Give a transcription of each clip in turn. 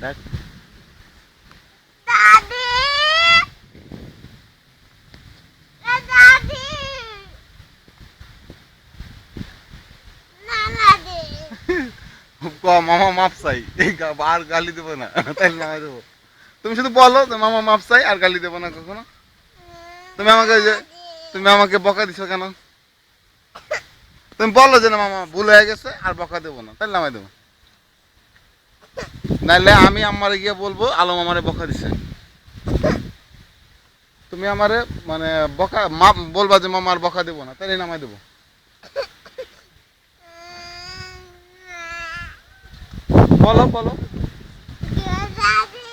দেখ দাদি দাদি না দাদি মামা মাপ চাই আর গালি দেবো না তাইলে নামাই দেবো। তুমি শুধু বলো যে মামা মাপ চাই আর গালি দেবো না কখনো। তুমি আমাকে যে তুমি আমাকে বকা দিছো কেন? তুমি বলো যে না মামা ভুল হয়ে গেছে আর বকা দেবো না, তাহলে নামাই দেবো। নাইলে আমি আমারে গিয়ে বলবো আলম আমারে বকা দিছে। তুমি আমারে মানে বকা মাপ বলবা যে মামা আর বকা দেবো না, তাহলে নামাই দেবো। বলো বলো, দাদি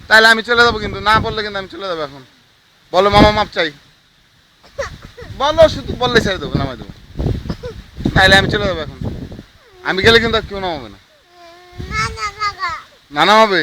তাহলে আমি চলে যাবো, কিন্তু না বললে কিন্তু আমি চলে যাবো এখন। বলো মামা মাপ চাই, বলো, শুধু বললে ছেড়ে দেবো, নামাই দেবো। তাহলে আমি চলে যাবো এখন। আমি গেলে কিন্তু আর কেউ নামাবে না। না না না না নামাবে।